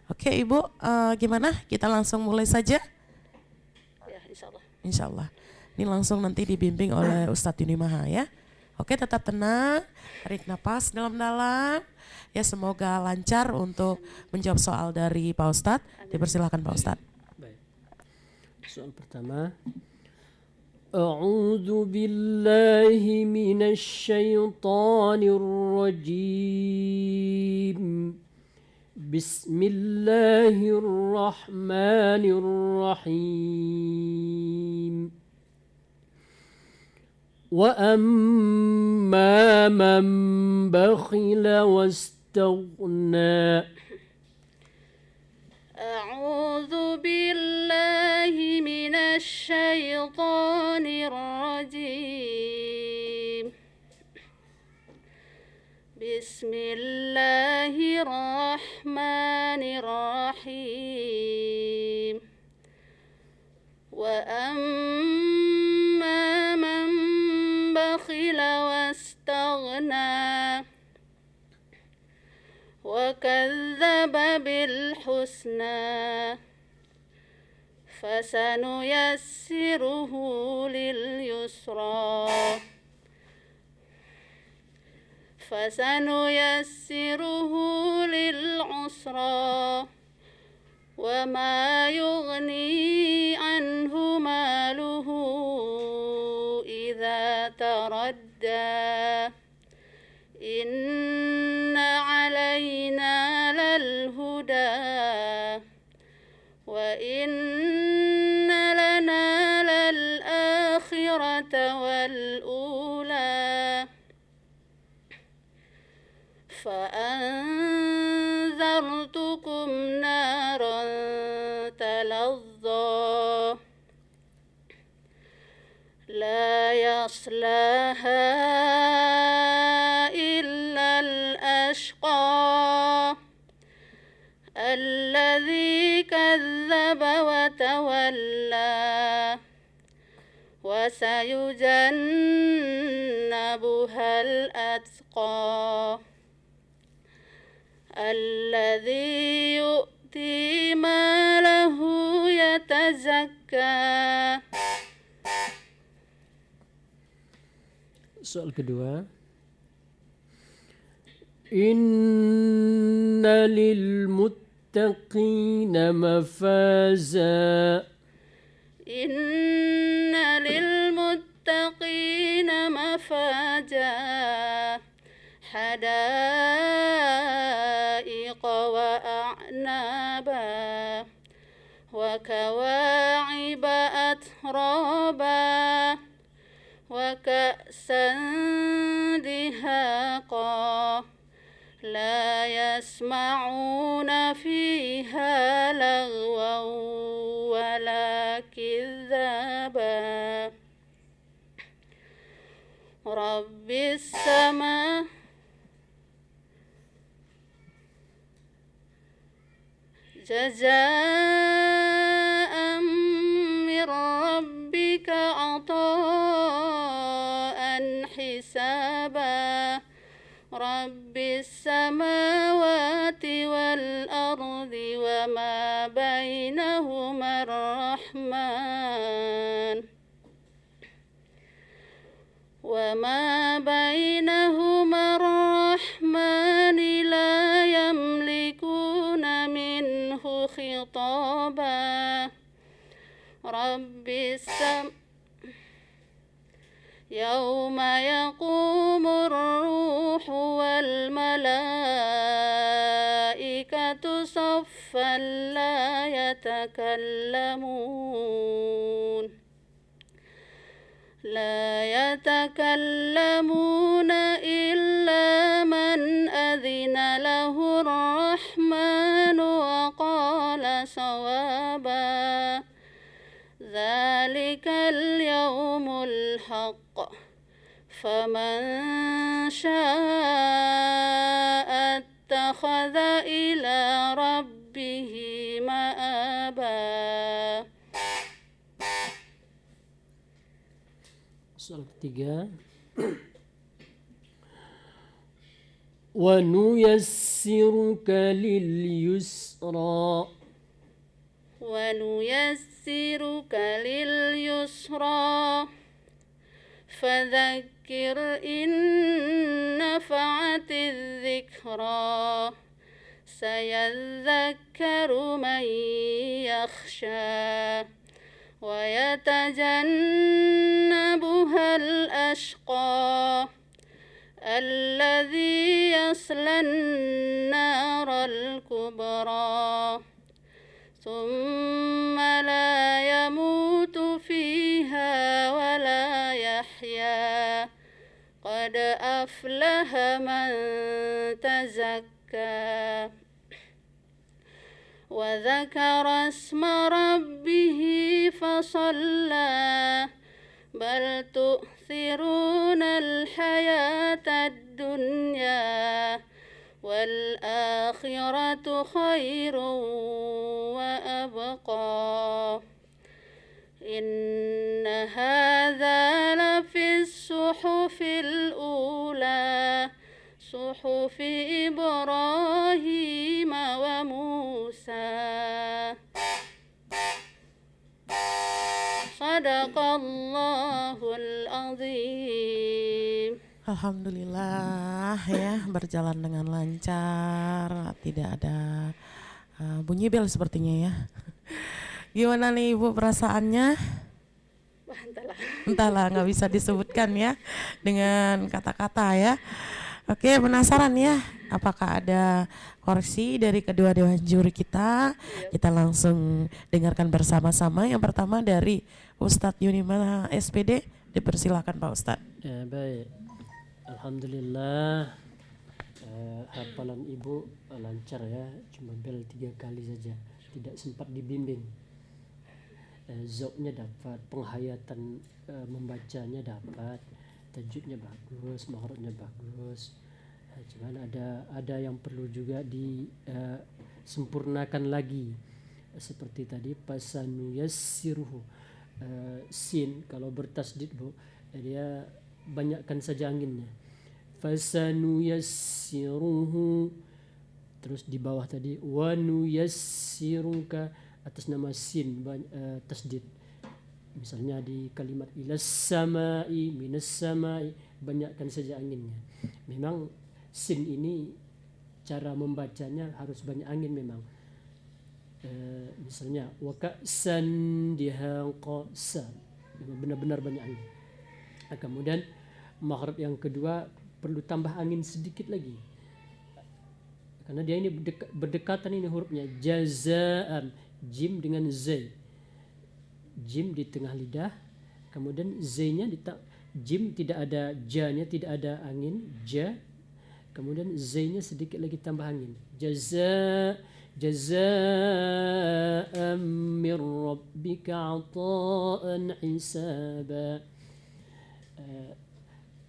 Oke Ibu, gimana? Kita langsung mulai saja? Ya, insya Allah. Insya Allah. Ini langsung nanti dibimbing oleh Ustadz Yuni Maha ya. Oke, tetap tenang, tarik nafas dalam-dalam. Ya, semoga lancar untuk menjawab soal dari Pak Ustadz. Dipersilakan Pak Ustadz. Baik. Soal pertama. A'udzu billahi minasy syaithanir rajim. Bismillahirrahmanirrahim. وأما من بخل واستغنى أعوذ بالله من الشيطان الرجيم. بسم الله الرحمن الرحيم. وأما من بخل واستغنى وكذب بالحسنى فسنيسره لليسرى للعسرى وما يغني عنه ماله إذا تردى إن علينا للهدى وإن لنا للآخرة والأولى فأنذرتكم نارا تلظى لا يصلاها إلا الأشقى الذي كذب وتولى وسيجنبها الأتقى الذي يؤتي ماله يتزكى. Soal kedua. Inna lil muttaqina mafaza. Inna lil muttaqina mafaza. حدائق وأعنابا وكواعب أترابا وكأسا دهاقا لا يسمعون فيها لغوا ولا كذابا رب السماء جزاء من ربك عطاء حسابا رب السماوات والأرض وما بينهما الرحمن لا يملكون منه خطابا رب يوم يقوم الروح والملائكة صفا لا يتكلمون إلا من أذن له الرحمن وقال صوابا ذلك اليوم الحق فمن شاء اتخذ إلى ربه مآبا. Soal ketiga. وَنُيَسِّرُكَ لِلْيُسْرِ يسرا ونيسرك لليسرى فذكر إن نفعت الذكرى سيذكر من يخشى ويتجنبها الأشقى الذي يصلى النار الكبرى ثم لا يموت فيها ولا يحيا قد أفلح من تزكى وذكر اسم ربه فصلى بل تؤثرون الحياة الدنيا والآخرة خير وأبقى إن هذا لفي الصحف الأولى صحف إبراهيم وموسى صدق الله العظيم. Alhamdulillah ya, berjalan dengan lancar, tidak ada bunyi bel sepertinya ya. Gimana nih Ibu perasaannya? Wah, Entahlah, nggak bisa disebutkan ya dengan kata-kata ya. Oke, penasaran ya, apakah ada koreksi dari kedua dewan juri kita? Kita langsung dengarkan bersama-sama. Yang pertama dari Ustadz Yunimaha SPD, dipersilakan Pak Ustadz. Ya, baik. Alhamdulillah, hafalan Ibu lancar ya, cuma bel 3 kali saja, tidak sempat dibimbing. Zauknya dapat, penghayatan membacanya dapat, tajwidnya bagus, makhrajnya bagus. Cuman ada yang perlu juga disempurnakan lagi. Seperti tadi pasanu yassiruhu, sin kalau bertasdid Bu, dia banyakkan saja anginnya. Fasanu yassiruhu, terus di bawah tadi wanu yassiruka atas nama sin tasdid. Misalnya di kalimat ilas samai minas samai, banyakkan saja anginnya. Memang sin ini cara membacanya harus banyak angin memang. Misalnya wakasan dihaqasa, benar-benar banyak angin. Kemudian makhraj yang kedua perlu tambah angin sedikit lagi, karena dia ini berdekatan ini hurufnya. Jazaan, jim dengan z, jim di tengah lidah, kemudian z-nya jim tidak ada ja-nya, tidak ada angin, ja, kemudian z-nya sedikit lagi tambah angin. Jazaa'an min rabbika 'ata'an hisaba.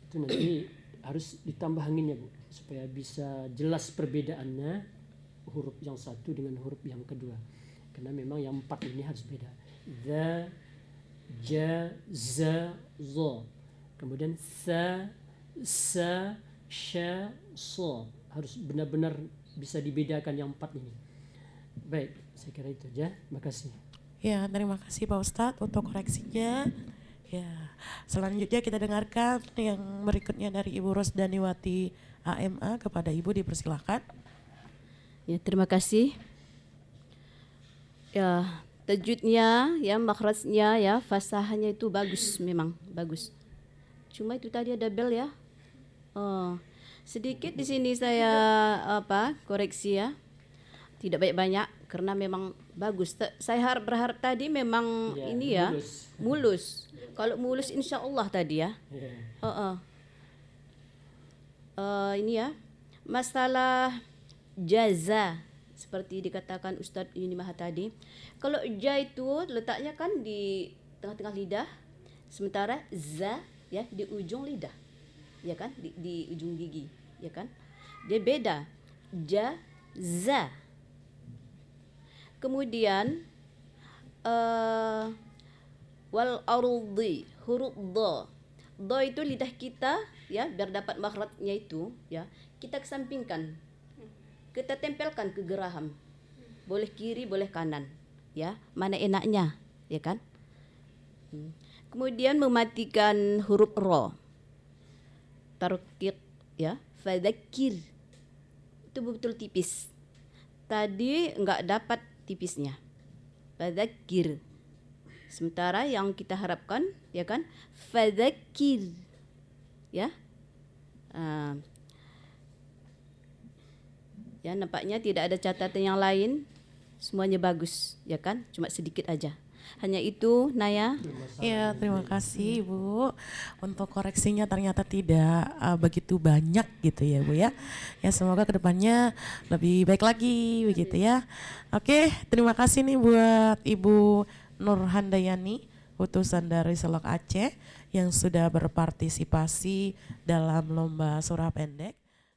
Itu nanti harus ditambah anginnya Bu, supaya bisa jelas perbedaannya huruf yang satu dengan huruf yang kedua, karena memang yang 4 ini harus beda. Za, ja, za, zo, kemudian sa, sa, sha, so, harus benar-benar bisa dibedakan yang 4 ini. Baik, saya kira itu aja. Makasih. Ya, terima kasih Pak Ustadz untuk koreksinya. Ya, selanjutnya kita dengarkan yang berikutnya dari Ibu Rosdaniwati AMA. Kepada Ibu dipersilakan. Ya, terima kasih. Ya, tajwidnya, ya, makhrajnya, ya, fasahanya itu bagus, memang bagus. Cuma itu tadi ada bel ya. Sedikit di sini saya koreksi ya. Tidak banyak-banyak karena memang bagus. Saya berharap tadi memang Ya, ini ya mulus. Kalau mulus insya Allah tadi ya. Ini ya masalah jaza seperti dikatakan Ustadz Yunimaha tadi. Kalau ja itu letaknya kan di tengah-tengah lidah, sementara za ya di ujung lidah, ya kan, di ujung gigi, ya kan. Dia beda. Ja, za. Kemudian wal ardi, huruf do. Do itu lidah kita ya, biar dapat makhrajnya itu ya, kita kesampingkan. Kita tempelkan ke geraham. boleh kiri, boleh kanan. Ya, mana enaknya, ya kan? Kemudian mematikan huruf ro. Tarqiq, ya, fadzakir. Itu betul tipis. Tadi enggak dapat tipisnya. Fadzakir. Sementara yang kita harapkan, ya kan, fadzakir, ya. Ya, nampaknya tidak ada catatan yang lain, semuanya bagus, ya kan, cuma sedikit aja. Hanya itu, Naya. Ya, terima kasih Bu. Untuk koreksinya ternyata tidak begitu banyak gitu ya Bu ya. Ya semoga kedepannya lebih baik lagi begitu ya. Oke, terima kasih nih buat Ibu Nur Handayani, utusan dari Selok Aceh yang sudah berpartisipasi dalam lomba surah pendek.